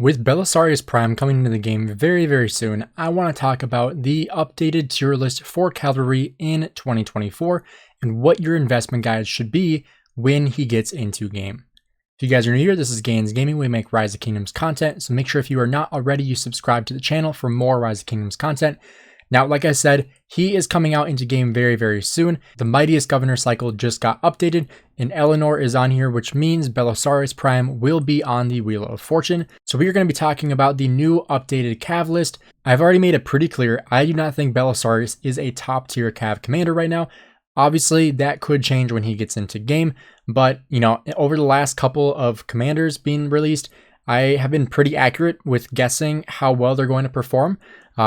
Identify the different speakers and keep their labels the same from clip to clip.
Speaker 1: With Belisarius Prime coming into the game very soon, I want to talk about the updated tier list for Calvary in 2024 and what your investment guide should be when he gets into game. If you guys are new here, this is Gainz Gaming. We make Rise of Kingdoms content, so make sure if you are not already, you subscribe to the channel for more Rise of Kingdoms content. Now, like I said, he is coming out into game very soon. The Mightiest Governor cycle just got updated, and Eleanor is on here, which means Belisarius Prime will be on the Wheel of Fortune. So we are going to be talking about the new updated Cav list. I've already made it pretty clear, I do not think Belisarius is a top tier Cav commander right now. Obviously, that could change when he gets into game, but over the last couple of commanders being released, I have been pretty accurate with guessing how well they're going to perform.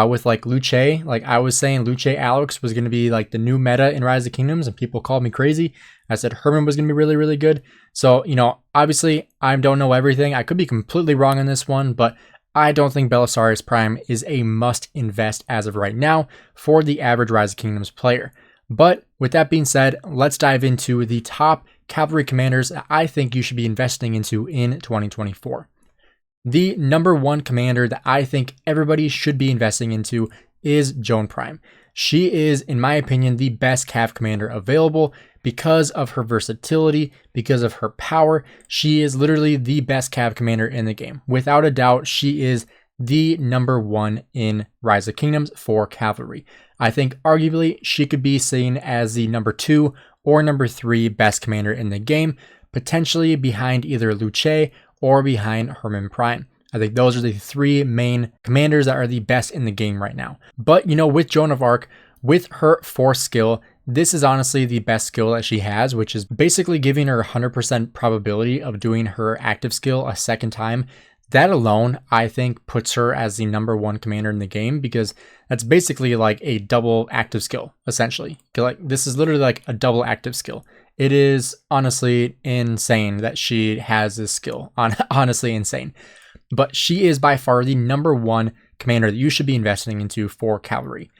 Speaker 1: With like Luce, like I was saying Luce Alex was going to be like the new meta in Rise of Kingdoms, and people called me crazy. I said Herman was going to be really good. So, obviously I don't know everything. I could be completely wrong on this one, but I don't think Belisarius Prime is a must invest as of right now for the average Rise of Kingdoms player. But with that being said, let's dive into the top cavalry commanders that I think you should be investing into in 2024. The number one commander that I think everybody should be investing into is Joan Prime. She is, in my opinion, the best Cav commander available because of her versatility, because of her power. She is literally the best Cav commander in the game. Without a doubt, she is the number one in Rise of Kingdoms for Cavalry. I think arguably she could be seen as the number 2 or number 3 best commander in the game, potentially behind either Luce or behind Herman Prime. I think those are the 3 main commanders that are the best in the game right now. But with Joan of Arc, with her force skill, this is honestly the best skill that she has, which is basically giving her 100% probability of doing her active skill a second time. That alone, I think, puts her as the number 1 commander in the game, because that's basically like a double active skill, essentially. Like, this is literally like a double active skill. It is honestly insane that she has this skill. Honestly insane. But she is by far the number 1 commander that you should be investing into for Cavalry.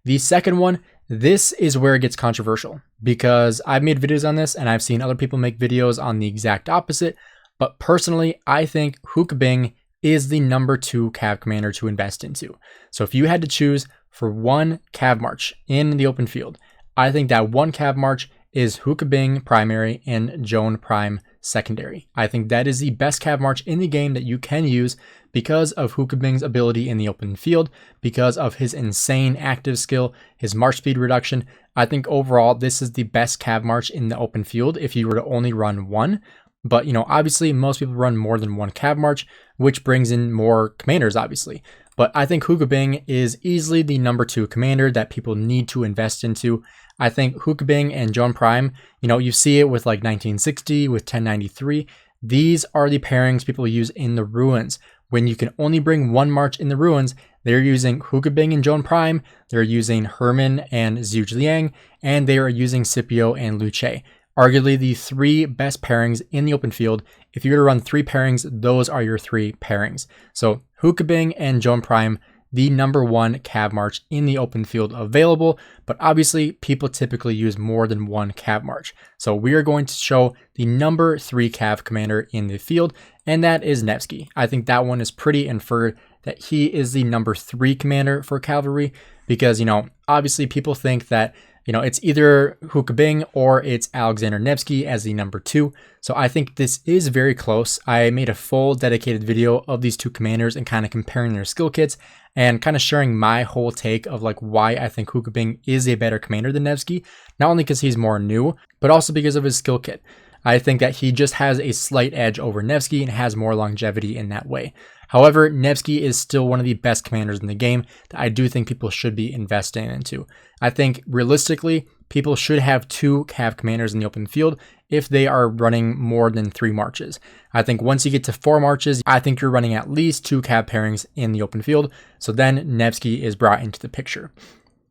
Speaker 1: The second one, this is where it gets controversial, because I've made videos on this and I've seen other people make videos on the exact opposite. But personally, I think Huo Qubing is the number 2 Cav commander to invest into. So if you had to choose for one Cav march in the open field, I think that one Cav march is Huo Qubing primary and Joan Prime secondary. I think that is the best Cav march in the game that you can use because of Huo Qubing's ability in the open field, because of his insane active skill, his march speed reduction. I think overall this is the best Cav march in the open field if you were to only run one. But, obviously most people run more than one Cav march, which brings in more commanders, obviously. But I think Huo Qubing is easily the number 2 commander that people need to invest into. I think Huo Qubing and Joan Prime, you see it with like 1960, with 1093. These are the pairings people use in the ruins. When you can only bring one march in the ruins, they're using Huo Qubing and Joan Prime, they're using Herman and Zhuge Liang, and they are using Scipio and Luce. Arguably the 3 best pairings in the open field. If you were to run 3 pairings, those are your 3 pairings. So Huo Qubing and Joan Prime, the number 1 Cav march in the open field available, but obviously people typically use more than one Cav march. So we are going to show the number 3 Cav commander in the field, and that is Nevsky. I think that one is pretty inferred that he is the number 3 commander for Cavalry, because obviously people think that it's either Huo Qubing or it's Alexander Nevsky as the number 2. So I think this is very close. I made a full dedicated video of these 2 commanders and kind of comparing their skill kits and kind of sharing my whole take of like why I think Huo Qubing is a better commander than Nevsky. Not only because he's more new, but also because of his skill kit. I think that he just has a slight edge over Nevsky and has more longevity in that way. However, Nevsky is still one of the best commanders in the game that I do think people should be investing into. I think realistically, people should have 2 Cav commanders in the open field if they are running more than 3 marches. I think once you get to 4 marches, I think you're running at least 2 Cav pairings in the open field. So then Nevsky is brought into the picture.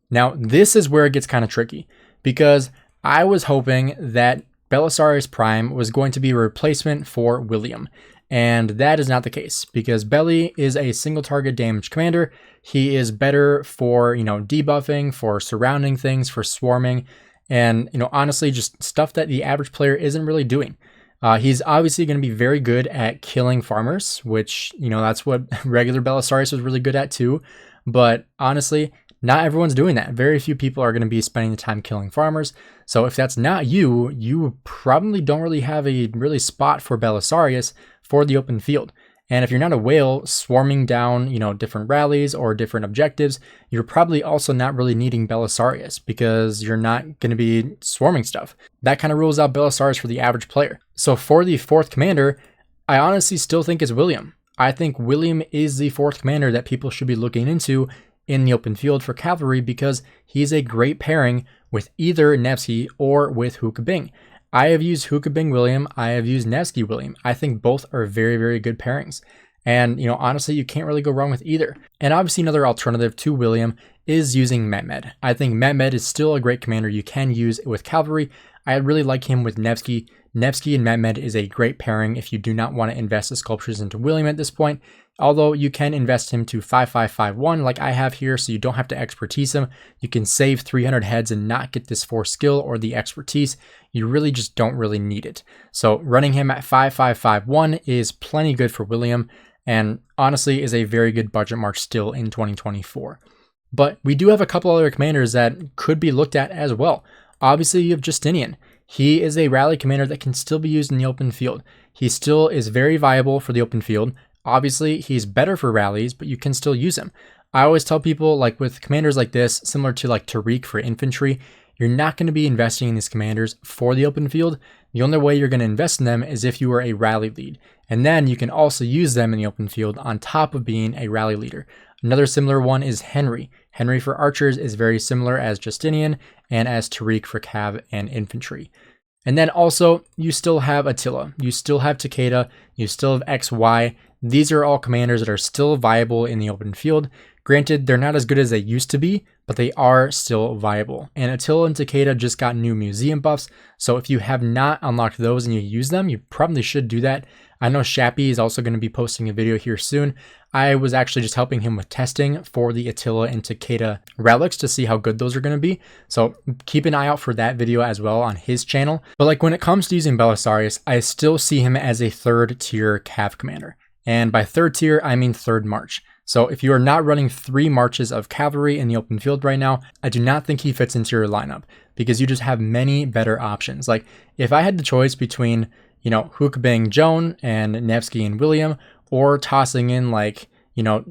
Speaker 1: Now, this is where it gets kind of tricky, because I was hoping that Belisarius Prime was going to be a replacement for William. And that is not the case, because Belly is a single target damage commander. He is better for, debuffing, for surrounding things, for swarming, and, honestly, just stuff that the average player isn't really doing. He's obviously going to be very good at killing farmers, which, you know, that's what regular Belisarius was really good at too. But honestly, not everyone's doing that. Very few people are going to be spending the time killing farmers. So if that's not you, you probably don't really have a really spot for Belisarius for the open field. And if you're not a whale swarming down, you know, different rallies or different objectives, you're probably also not really needing Belisarius because you're not going to be swarming stuff. That kind of rules out Belisarius for the average player. So for the fourth commander, I honestly still think it's William. I think William is the fourth commander that people should be looking into in the open field for Cavalry because he's a great pairing with either Nevsky or with Huo Qubing. I have used Huo Qubing William. I have used Nevsky William. I think both are very, very good pairings. And, you know, honestly, you can't really go wrong with either. And obviously another alternative to William is using Mehmed. I think Mehmed is still a great commander you can use with Cavalry. I really like him with Nevsky. Nevsky and Mehmed is a great pairing if you do not want to invest the sculptures into William at this point. Although you can invest him to 5551 like I have here, so you don't have to expertise him. You can save 300 heads and not get this 4 skill or the expertise. You really just don't really need it. So running him at 5551 is plenty good for William, and honestly is a very good budget mark still in 2024. But we do have a couple other commanders that could be looked at as well. Obviously you have Justinian. He is a rally commander that can still be used in the open field. He still is very viable for the open field. Obviously, he's better for rallies, but you can still use him. I always tell people, like with commanders like this, similar to like Tariq for infantry, you're not going to be investing in these commanders for the open field. The only way you're going to invest in them is if you are a rally lead. And then you can also use them in the open field on top of being a rally leader. Another similar one is Henry. Henry for archers is very similar as Justinian and as Tariq for cav and infantry. And then also, you still have Attila, you still have Takeda, you still have XY. These are all commanders that are still viable in the open field. Granted, they're not as good as they used to be, but they are still viable. And Attila and Takeda just got new museum buffs, so if you have not unlocked those and you use them, you probably should do that. I know Shappy is also going to be posting a video here soon. I was actually just helping him with testing for the Attila and Takeda relics to see how good those are going to be. So keep an eye out for that video as well on his channel. But like when it comes to using Belisarius, I still see him as a third tier cav commander. And by third tier, I mean third march. So if you are not running 3 marches of cavalry in the open field right now, I do not think he fits into your lineup because you just have many better options. Like if I had the choice between, you know, Huo Qubing Joan and Nevsky and William, or tossing in like, you know,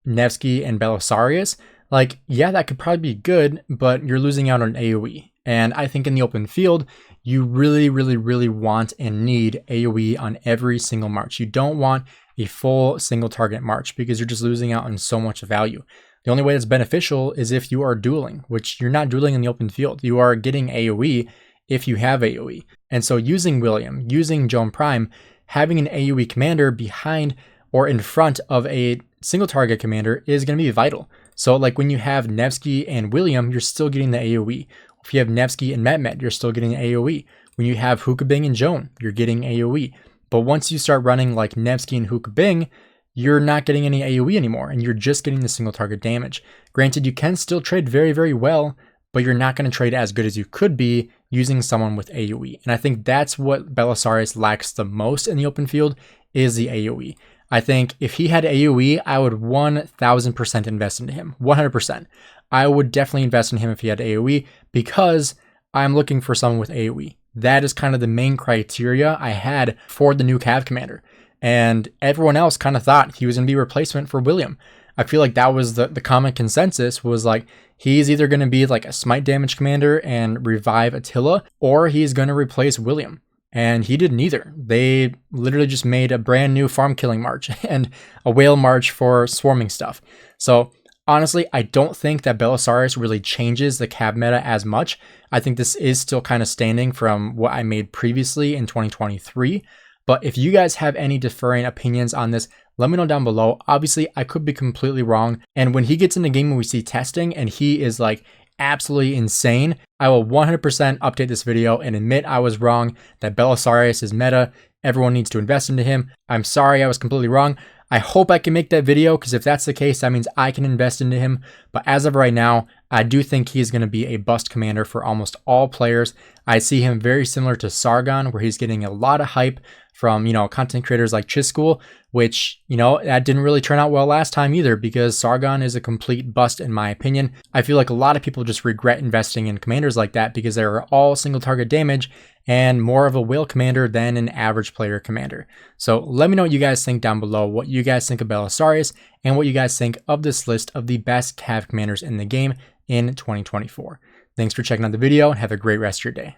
Speaker 1: Nevsky and Belisarius, like, yeah, that could probably be good, but you're losing out on AoE. And I think in the open field, you really, really, really want and need AoE on every single march. You don't want a full single target march because you're just losing out on so much value. The only way that's beneficial is if you are dueling, which you're not dueling in the open field. You are getting AoE if you have AoE. And so using William, using Joan Prime, having an AoE commander behind or in front of a single target commander is going to be vital. So like when you have Nevsky and William, you're still getting the AoE. If you have Nevsky and Mehmed, you're still getting AoE. When you have Huo Qubing and Joan, you're getting AoE. But once you start running like Nevsky and Huo Qubing, you're not getting any AoE anymore, and you're just getting the single target damage. Granted, you can still trade very, very well, but you're not going to trade as good as you could be using someone with AoE. And I think that's what Belisarius lacks the most in the open field is the AoE. I think if he had AoE, I would 1000% invest into him, 100%. I would definitely invest in him if he had AoE because I'm looking for someone with AoE. That is kind of the main criteria I had for the new Cav commander. And everyone else kind of thought he was going to be a replacement for William. I feel like that was the common consensus was like, he's either going to be like a smite damage commander and revive Attila, or he's going to replace William. And he did neither. They literally just made a brand new farm killing march and a whale march for swarming stuff. So honestly, I don't think that Belisarius really changes the Cav meta as much. I think this is still kind of standing from what I made previously in 2023. But if you guys have any differing opinions on this, let me know down below. Obviously, I could be completely wrong. And when he gets in the game and we see testing and he is like absolutely insane, I will 100% update this video and admit I was wrong, that Belisarius is meta. Everyone needs to invest into him. I'm sorry I was completely wrong. I hope I can make that video, because if that's the case, that means I can invest into him. But as of right now, I do think he's going to be a bust commander for almost all players. I see him very similar to Sargon, where he's getting a lot of hype from, content creators like Chischool, which, that didn't really turn out well last time either, because Sargon is a complete bust in my opinion. I feel like a lot of people just regret investing in commanders like that because they're all single target damage and more of a whale commander than an average player commander. So let me know what you guys think down below, what you guys think of Belisarius, and what you guys think of this list of the best Cav commanders in the game in 2024. Thanks for checking out the video, and have a great rest of your day.